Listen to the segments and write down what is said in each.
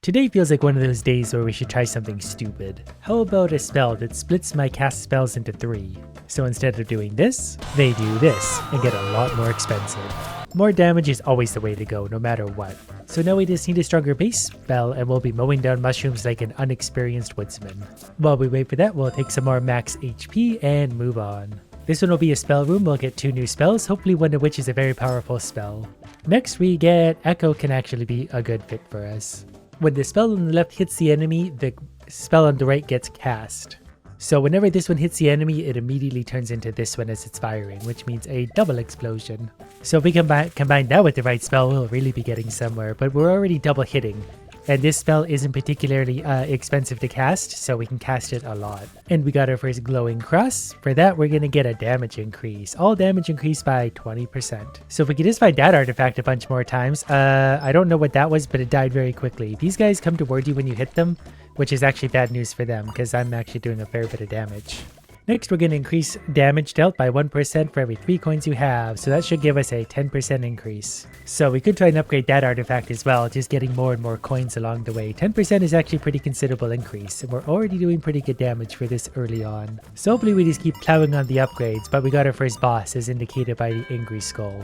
Today feels like one of those days where we should try something stupid. How about a spell that splits my cast spells into 3? So instead of doing this, they do this and get a lot more expensive. More damage is always the way to go, no matter what. So now we just need a stronger base spell and we'll be mowing down mushrooms like an unexperienced woodsman. While we wait for that, we'll take some more max HP and move on. This one will be a spell room. We'll get 2 new spells, hopefully one of which is a very powerful spell. Next we get Echo can actually be a good fit for us. When the spell on the left hits the enemy, the spell on the right gets cast. So whenever this one hits the enemy, it immediately turns into this one as it's firing, which means a double explosion. So if we combine that with the right spell, we'll really be getting somewhere, but we're already double hitting. And this spell isn't particularly expensive to cast, so we can cast it a lot. And we got our first glowing cross. For that, we're going to get a damage increase. All damage increased by 20%. So if we could just find that artifact a bunch more times. I don't know what that was, but it died very quickly. These guys come toward you when you hit them, which is actually bad news for them, because I'm actually doing a fair bit of damage. Next, we're going to increase damage dealt by 1% for every 3 coins you have, so that should give us a 10% increase. So we could try and upgrade that artifact as well, just getting more and more coins along the way. 10% is actually a pretty considerable increase, and we're already doing pretty good damage for this early on. So hopefully we just keep plowing on the upgrades, but we got our first boss as indicated by the Angry Skull.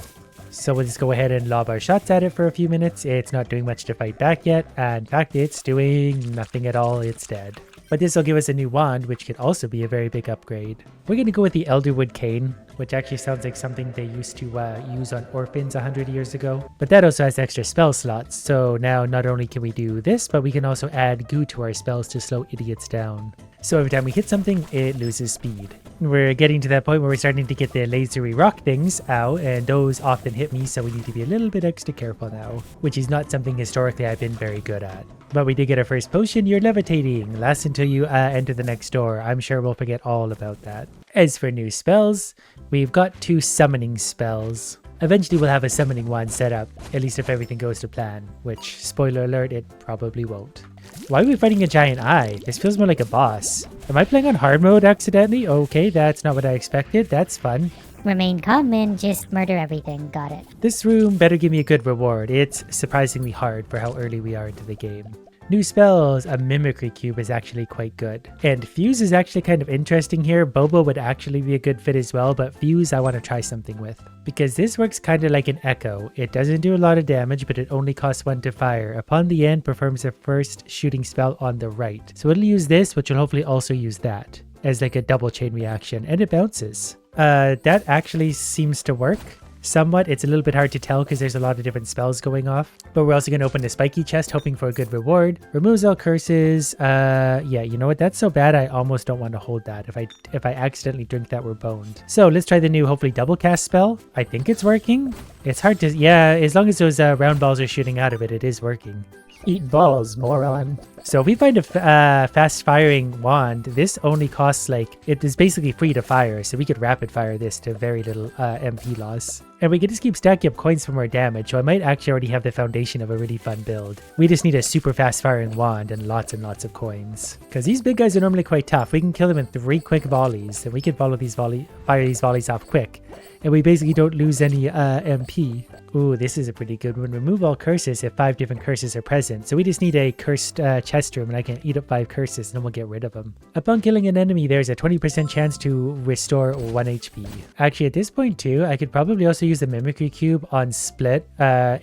So we'll just go ahead and lob our shots at it for a few minutes. It's not doing much to fight back yet, and in fact it's doing nothing at all, it's dead. But this will give us a new wand, which could also be a very big upgrade. We're going to go with the Elderwood Cane, which actually sounds like something they used to use on orphans 100 years ago. But that also has extra spell slots, so now not only can we do this, but we can also add goo to our spells to slow idiots down. So every time we hit something, it loses speed. We're getting to that point where we're starting to get the lasery rock things out, and those often hit me, so we need to be a little bit extra careful now, which is not something historically I've been very good at. But we did get our first potion. You're levitating. Lasts until you enter the next door. I'm sure we'll forget all about that. As for new spells, we've got 2 summoning spells. Eventually we'll have a summoning wand set up, at least if everything goes to plan, which, spoiler alert, it probably won't. Why are we fighting a giant eye? This feels more like a boss. Am I playing on hard mode accidentally? Okay, that's not what I expected. That's fun. Remain calm and just murder everything. Got it. This room better give me a good reward. It's surprisingly hard for how early we are into the game. New spells, a Mimicry Cube is actually quite good. And Fuse is actually kind of interesting here. Bobo would actually be a good fit as well, but Fuse I want to try something with. Because this works kind of like an Echo. It doesn't do a lot of damage, but it only costs 1 to fire. Upon the end, performs the first shooting spell on the right. So it'll use this, which will hopefully also use that as like a double chain reaction, and it bounces. That actually seems to work. Somewhat. It's a little bit hard to tell because there's a lot of different spells going off. But we're also going to open the spiky chest hoping for a good reward. Removes all curses. Yeah, you know what? That's so bad I almost don't want to hold that. If I accidentally drink that, we're boned. So let's try the new hopefully double cast spell. I think it's working. It's hard to... Yeah, as long as those round balls are shooting out of it, it is working. Eat balls, moron. So if we find a fast firing wand, this only costs like, it is basically free to fire, so we could rapid fire this to very little MP loss. And we can just keep stacking up coins for more damage, so I might actually already have the foundation of a really fun build. We just need a super fast firing wand and lots of coins. Because these big guys are normally quite tough. We can kill them in 3 quick volleys, and we can fire these volleys off quick. And we basically don't lose any MP. Ooh, this is a pretty good one. Remove all curses if 5 different curses are present. So we just need a cursed chest room, and I can eat up 5 curses, and then we'll get rid of them. Upon killing an enemy, there's a 20% chance to restore 1 HP. Actually, at this point too, I could probably also use the Mimicry Cube on split.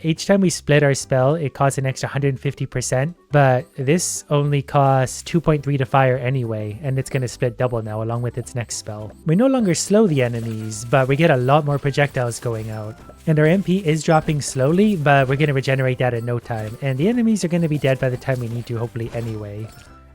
Each time we split our spell, it costs an extra 150%. But this only costs 2.3 to fire anyway, and it's going to split double now along with its next spell. We no longer slow the enemies, but we get a lot more projectiles going out. And our MP is dropping slowly, but we're going to regenerate that in no time. And the enemies are going to be dead by the time we need to, hopefully anyway.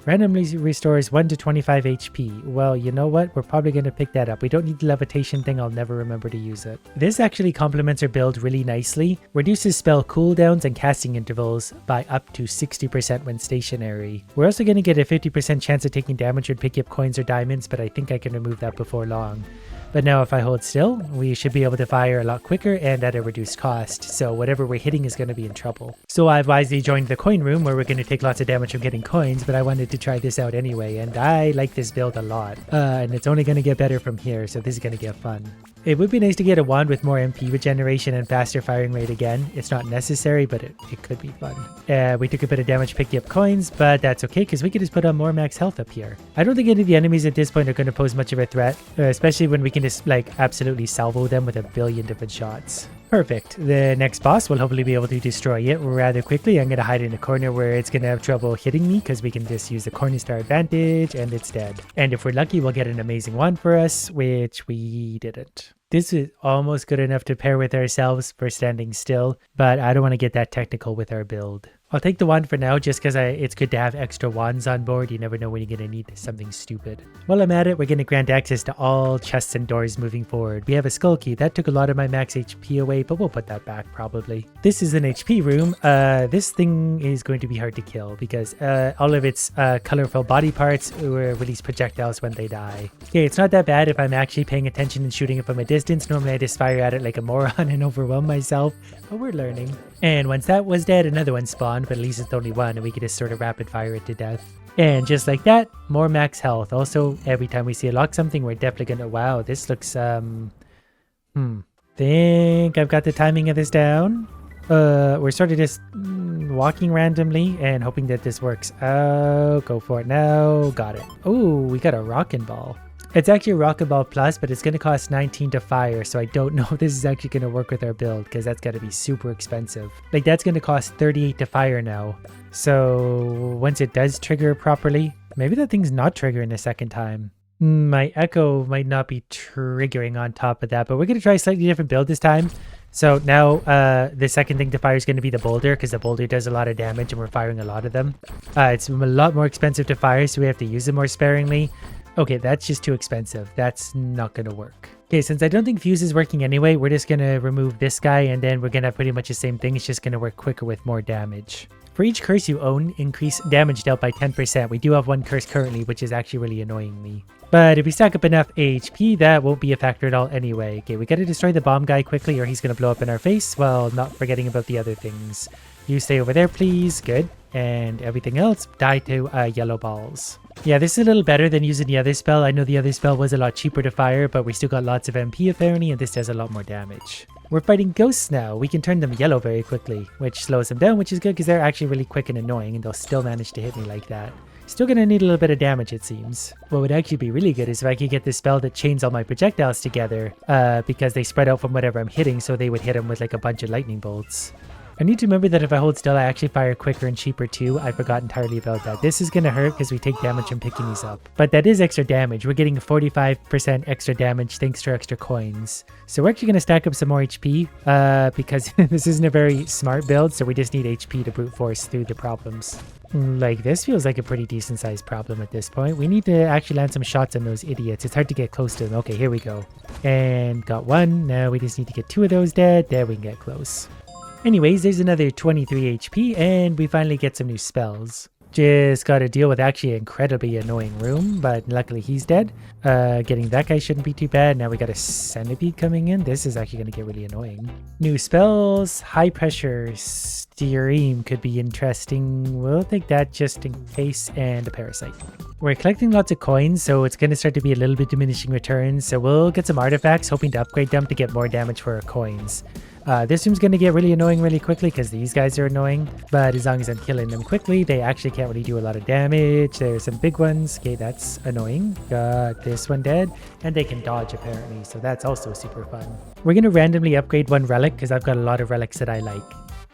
Randomly restores 1 to 25 HP. Well, you know what? We're probably going to pick that up. We don't need the levitation thing. I'll never remember to use it. This actually complements our build really nicely. Reduces spell cooldowns and casting intervals by up to 60% when stationary. We're also going to get a 50% chance of taking damage when picking up coins or diamonds, but I think I can remove that before long. But now if I hold still, we should be able to fire a lot quicker and at a reduced cost, so whatever we're hitting is going to be in trouble. So I've wisely joined the coin room where we're going to take lots of damage from getting coins, but I wanted to try this out anyway, and I like this build a lot. And it's only going to get better from here, so this is going to get fun. It would be nice to get a wand with more MP regeneration and faster firing rate again. It's not necessary, but it could be fun. We took a bit of damage picking up coins, but that's okay because we can just put on more max health up here. I don't think any of the enemies at this point are going to pose much of a threat, especially when we can just like absolutely salvo them with a billion different shots. Perfect. The next boss will hopefully be able to destroy it rather quickly. I'm going to hide in a corner where it's going to have trouble hitting me because we can just use the corner star advantage and it's dead. And if we're lucky, we'll get an amazing wand for us, which we didn't. This is almost good enough to pair with ourselves for standing still, but I don't want to get that technical with our build. I'll take the wand for now just because it's good to have extra wands on board. You never know when you're going to need something stupid. While I'm at it, we're going to grant access to all chests and doors moving forward. We have a skull key. That took a lot of my max HP away, but we'll put that back probably. This is an HP room. This thing is going to be hard to kill because all of its colorful body parts release projectiles when they die. Okay, it's not that bad if I'm actually paying attention and shooting it from a distance. Normally I just fire at it like a moron and overwhelm myself, but we're learning. And once that was dead, another one spawned, but at least it's only one and we could just sort of rapid fire it to death. And just like that, more max health. Also, every time we see a lock something, we're definitely gonna, wow, this looks, think I've got the timing of this down. We're sort of just walking randomly and hoping that this works. Oh, go for it now. Got it. Oh, we got a rockin' ball. It's actually a Rocket Ball Plus, but it's going to cost 19 to fire, so I don't know if this is actually going to work with our build, because that's got to be super expensive. Like, that's going to cost 38 to fire now. So, once it does trigger properly, maybe that thing's not triggering a second time. My Echo might not be triggering on top of that, but we're going to try a slightly different build this time. So now the second thing to fire is going to be the boulder, because the boulder does a lot of damage and we're firing a lot of them. It's a lot more expensive to fire, so we have to use them more sparingly. Okay, that's just too expensive. That's not going to work. Okay, since I don't think Fuse is working anyway, we're just going to remove this guy and then we're going to have pretty much the same thing. It's just going to work quicker with more damage. For each curse you own, increase damage dealt by 10%. We do have one curse currently, which is actually really annoying me. But if we stack up enough HP, that won't be a factor at all anyway. Okay, we got to destroy the bomb guy quickly or he's going to blow up in our face while not forgetting about the other things. You stay over there, please. Good. And everything else, die to yellow balls. Yeah, this is a little better than using the other spell. I know the other spell was a lot cheaper to fire, but we still got lots of MP apparently, and this does a lot more damage. We're fighting ghosts now. We can turn them yellow very quickly, which slows them down, which is good because they're actually really quick and annoying, and they'll still manage to hit me like that. Still gonna need a little bit of damage, it seems. What would actually be really good is if I could get this spell that chains all my projectiles together, because they spread out from whatever I'm hitting, so they would hit them with like a bunch of lightning bolts. I need to remember that if I hold still, I actually fire quicker and cheaper too. I forgot entirely about that. This is going to hurt because we take damage from picking these up. But that is extra damage. We're getting 45% extra damage thanks to extra coins. So we're actually going to stack up some more HP because this isn't a very smart build. So we just need HP to brute force through the problems. Like, this feels like a pretty decent sized problem at this point. We need to actually land some shots on those idiots. It's hard to get close to them. Okay, here we go. And got one. Now we just need to get 2 of those dead. There we can get close. Anyways, there's another 23 HP, and we finally get some new spells. Just gotta deal with actually an incredibly annoying room, but luckily he's dead. Getting that guy shouldn't be too bad. Now we got a centipede coming in. This is actually gonna get really annoying. New spells, high pressure steam could be interesting. We'll take that just in case, and a parasite. We're collecting lots of coins, so it's gonna start to be a little bit diminishing returns. So we'll get some artifacts, hoping to upgrade them to get more damage for our coins. This room's going to get really annoying really quickly because these guys are annoying, but as long as I'm killing them quickly, they actually can't really do a lot of damage. There's some big ones. Okay, that's annoying. Got this one dead, and they can dodge apparently, so that's also super fun. We're going to randomly upgrade one relic because I've got a lot of relics that I like.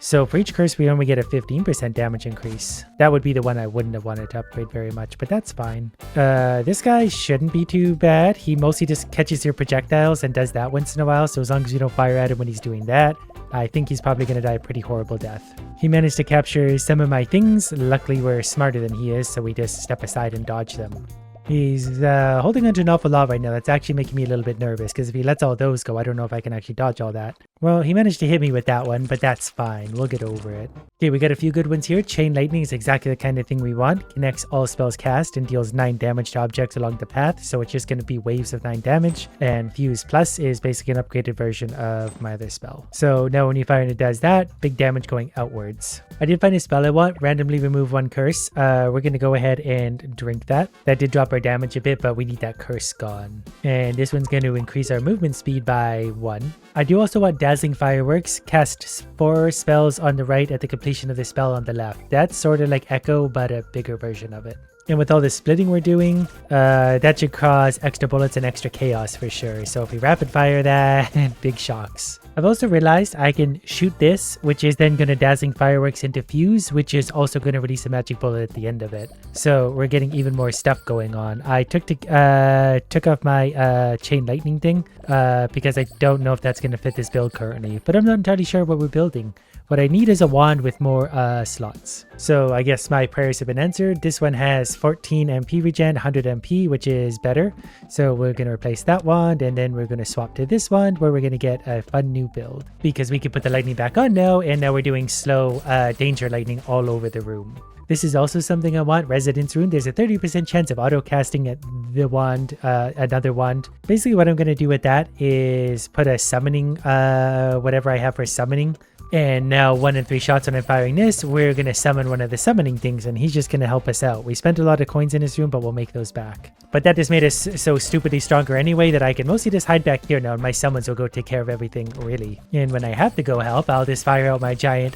So for each curse, we only get a 15% damage increase. That would be the one I wouldn't have wanted to upgrade very much, but that's fine. This guy shouldn't be too bad. He mostly just catches your projectiles and does that once in a while, so as long as you don't fire at him when he's doing that, I think he's probably going to die a pretty horrible death. He managed to capture some of my things. Luckily, we're smarter than he is, so we just step aside and dodge them. He's holding onto an awful lot right now. That's actually making me a little bit nervous, because if he lets all those go, I don't know if I can actually dodge all that. Well, he managed to hit me with that one, but that's fine. We'll get over it. Okay, we got a few good ones here. Chain Lightning is exactly the kind of thing we want. Connects all spells cast and deals 9 damage to objects along the path, so it's just going to be waves of 9 damage. And Fuse Plus is basically an upgraded version of my other spell. So now when you fire and it does that, big damage going outwards. I did find a spell I want. Randomly remove 1 curse. We're going to go ahead and drink that. That did drop our damage a bit, but we need that curse gone. And this one's going to increase our movement speed by 1. I do also want Dazzling Fireworks. Cast 4 spells on the right at the completion of the spell on the left. That's sort of like Echo, but a bigger version of it. And with all the splitting we're doing, that should cause extra bullets and extra chaos for sure. So if we rapid fire that, big shocks. I've also realized I can shoot this, which is then going to Dazzling Fireworks into Fuse, which is also going to release a magic bullet at the end of it. So we're getting even more stuff going on. I took off my Chain Lightning thing because I don't know if that's going to fit this build currently, but I'm not entirely sure what we're building. What I need is a wand with more slots. So I guess my prayers have been answered. This one has 14 MP regen, 100 MP, which is better. So we're going to replace that wand, and then we're going to swap to this wand where we're going to get a fun new build. Because we can put the lightning back on now, and now we're doing slow danger lightning all over the room. This is also something I want, Residence Rune. There's a 30% chance of auto casting at the wand, another wand. Basically what I'm going to do with that is put a summoning, whatever I have for summoning. And now 1 in 3 shots when I'm firing this, we're going to summon one of the summoning things, and he's just going to help us out. We spent a lot of coins in this room, but we'll make those back. But that just made us so stupidly stronger anyway that I can mostly just hide back here now, and my summons will go take care of everything, really. And when I have to go help, I'll just fire out my giant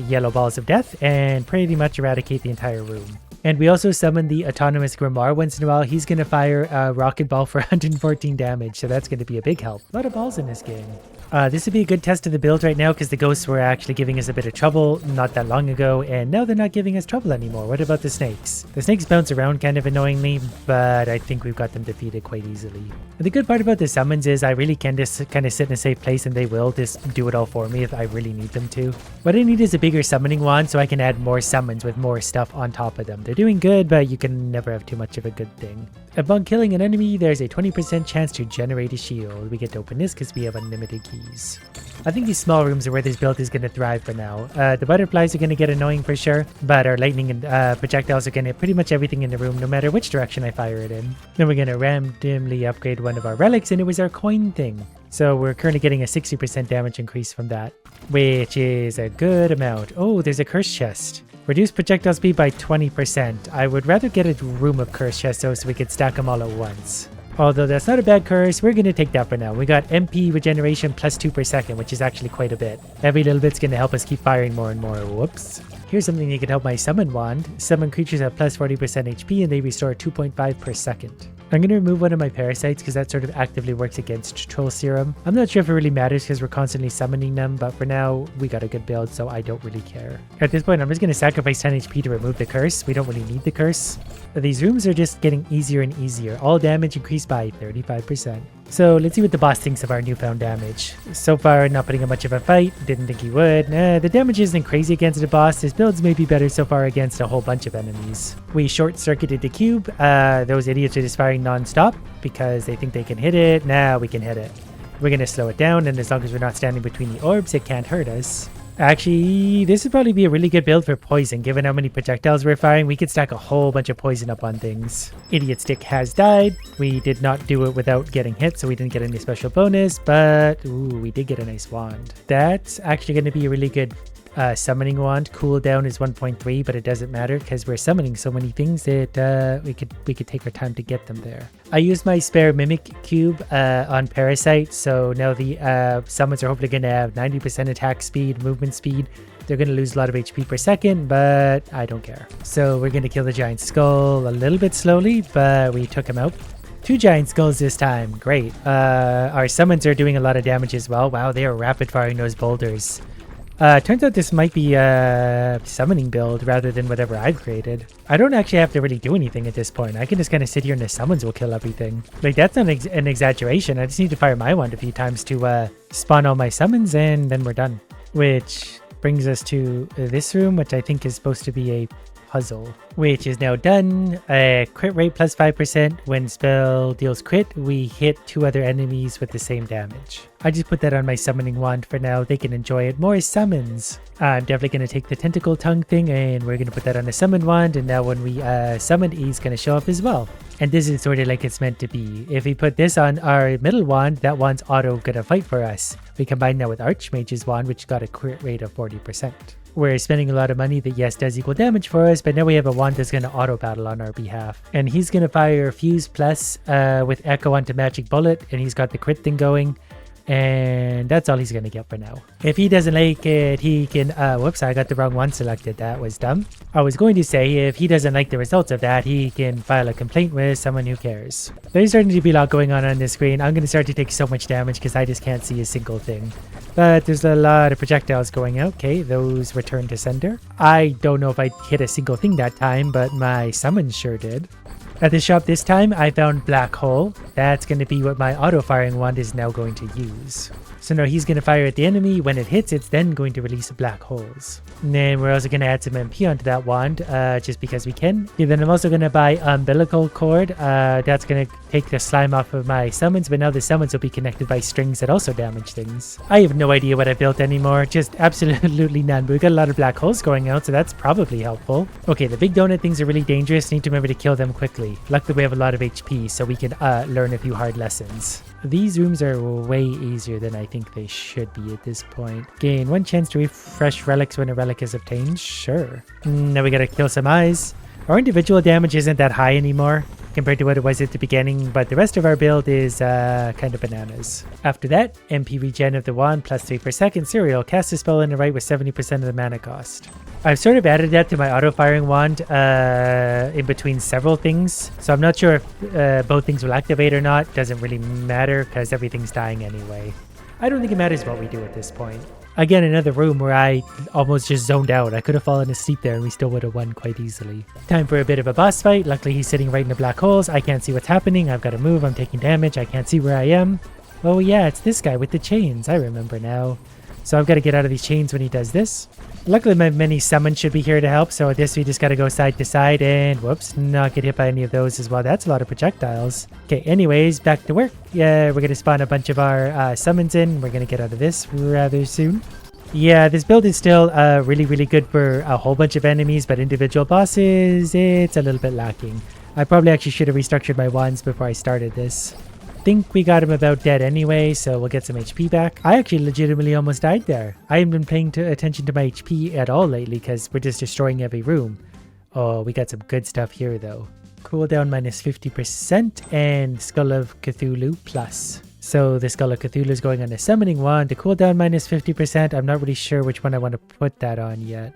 yellow balls of death and pretty much eradicate the entire room. And we also summon the Autonomous Grimoire once in a while. He's going to fire a Rocket Ball for 114 damage, so that's going to be a big help. A lot of balls in this game. This would be a good test of the build right now because the ghosts were actually giving us a bit of trouble not that long ago, and now they're not giving us trouble anymore. What about the snakes? The snakes bounce around kind of annoyingly, but I think we've got them defeated quite easily. And the good part about the summons is I really can just kind of sit in a safe place and they will just do it all for me if I really need them to. What I need is a bigger summoning wand so I can add more summons with more stuff on top of them. They're doing good, but you can never have too much of a good thing. Upon killing an enemy, there's a 20% chance to generate a shield. We get to open this because we have unlimited keys. I think these small rooms are where this build is going to thrive for now. The butterflies are going to get annoying for sure, but our lightning and projectiles are going to hit pretty much everything in the room no matter which direction I fire it in. Then we're going to randomly upgrade one of our relics, and it was our coin thing. So we're currently getting a 60% damage increase from that, which is a good amount. Oh, there's a curse chest. Reduce projectile speed by 20%. I would rather get a room of curse chests so we could stack them all at once. Although that's not a bad curse, we're going to take that for now. We got MP regeneration plus 2 per second, which is actually quite a bit. Every little bit's going to help us keep firing more and more. Whoops. Here's something that can help my summon wand. Summon creatures at plus 40% HP and they restore 2.5 per second. I'm going to remove one of my parasites because that sort of actively works against Troll Serum. I'm not sure if it really matters because we're constantly summoning them, but for now, we got a good build, so I don't really care. At this point, I'm just going to sacrifice 10 HP to remove the curse. We don't really need the curse. These rooms are just getting easier and easier. All damage increased by 35%. So let's see what the boss thinks of our newfound damage. So far, not putting up much of a fight. Didn't think he would. The damage isn't crazy against the boss. His builds may be better so far against a whole bunch of enemies. We short-circuited the cube. Those idiots are just firing non-stop because they think they can hit it. Now we can hit it. We're going to slow it down, and as long as we're not standing between the orbs, it can't hurt us. Actually, this would probably be a really good build for poison. Given how many projectiles we're firing, we could stack a whole bunch of poison up on things. Idiot Stick has died. We did not do it without getting hit, so we didn't get any special bonus, but ooh, we did get a nice wand. That's actually going to be a really good summoning wand. Cooldown is 1.3, but it doesn't matter because we're summoning so many things that we could take our time to get them there. I used my spare Mimic Cube on Parasite, so now the summons are hopefully going to have 90% attack speed, movement speed. They're going to lose a lot of HP per second, but I don't care. So we're going to kill the giant skull a little bit slowly, but we took him out. 2 giant skulls this time. Great. Our summons are doing a lot of damage as well. Wow, they are rapid firing those boulders. Turns out this might be a summoning build rather than whatever I've created. I don't actually have to really do anything at this point. I can just kind of sit here and the summons will kill everything. Like, that's not an exaggeration. I just need to fire my wand a few times to spawn all my summons and then we're done. Which brings us to this room, which I think is supposed to be a puzzle, which is now done. Crit rate plus 5%. When spell deals crit, we hit 2 other enemies with the same damage. I just put that on my summoning wand for now. They can enjoy it. More summons. I'm definitely going to take the tentacle tongue thing and we're going to put that on the summon wand. And now when we summon, he's going to show up as well. And this is sort of like it's meant to be. If we put this on our middle wand, that wand's auto going to fight for us. We combine that with Archmage's wand, which got a crit rate of 40%. We're spending a lot of money that, yes, does equal damage for us, but now we have a wand that's going to auto battle on our behalf. And he's going to fire Fuse Plus with Echo onto Magic Bullet, and he's got the crit thing going. And that's all he's going to get for now. If he doesn't like it, he can... whoops, I got the wrong one selected. That was dumb. I was going to say if he doesn't like the results of that, he can file a complaint with someone who cares. There's starting to be a lot going on this screen. I'm going to start to take so much damage because I just can't see a single thing. But there's a lot of projectiles going out. Okay, those return to sender. I don't know if I hit a single thing that time, but my summons sure did. At the shop this time, I found Black Hole. That's going to be what my auto-firing wand is now going to use. So now he's going to fire at the enemy. When it hits, it's then going to release black holes. And then we're also going to add some MP onto that wand, just because we can. And then I'm also going to buy umbilical cord. That's going to take the slime off of my summons, but now the summons will be connected by strings that also damage things. I have no idea what I built anymore. Just absolutely none. But we've got a lot of black holes going out, so that's probably helpful. Okay, the big donut things are really dangerous. Need to remember to kill them quickly. Luckily, we have a lot of HP, so we can learn a few hard lessons. These rooms are way easier than I think they should be at this point. Gain 1 chance to refresh relics when a relic is obtained. Sure. Now we gotta kill some eyes. Our individual damage isn't that high anymore compared to what it was at the beginning, but the rest of our build is kind of bananas. After that, MP regen of the wand plus 3 per second. Serial, cast a spell in the right with 70% of the mana cost. I've sort of added that to my auto-firing wand in between several things, so I'm not sure if both things will activate or not. Doesn't really matter because everything's dying anyway. I don't think it matters what we do at this point. Again, another room where I almost just zoned out. I could have fallen asleep there and we still would have won quite easily. Time for a bit of a boss fight. Luckily, he's sitting right in the black holes. I can't see what's happening. I've got to move. I'm taking damage. I can't see where I am. Oh yeah, it's this guy with the chains. I remember now. So I've got to get out of these chains when he does this. Luckily, my mini summons should be here to help. So with this, we just got to go side to side and whoops, not get hit by any of those as well. That's a lot of projectiles. Okay, anyways, back to work. Yeah, we're going to spawn a bunch of our summons in. We're going to get out of this rather soon. Yeah, this build is still really good for a whole bunch of enemies, but individual bosses, it's a little bit lacking. I probably actually should have restructured my wands before I started this. Think we got him about dead anyway, so we'll get some HP back. I actually legitimately almost died there. I haven't been paying attention to my HP at all lately because we're just destroying every room. Oh, we got some good stuff here though. Cooldown minus 50% and Skull of Cthulhu plus. So the Skull of Cthulhu is going on a summoning wand. The cooldown minus 50%. I'm not really sure which one I want to put that on yet.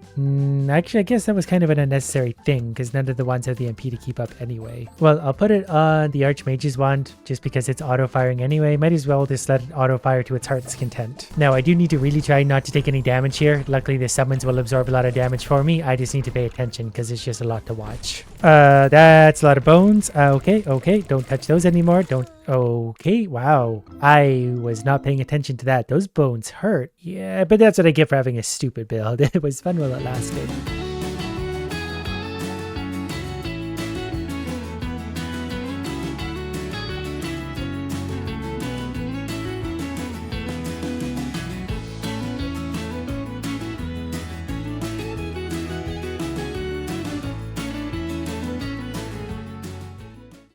Actually, I guess that was kind of an unnecessary thing because none of the wands have the MP to keep up anyway. Well, I'll put it on the Archmage's wand just because it's auto-firing anyway. Might as well just let it auto-fire to its heart's content. Now, I do need to really try not to take any damage here. Luckily, the summons will absorb a lot of damage for me. I just need to pay attention because it's just a lot to watch. That's a lot of bones. Okay. Don't touch those anymore. Okay, wow. I was not paying attention to that. Those bones hurt. Yeah, but that's what I get for having a stupid build. It was fun while it lasted.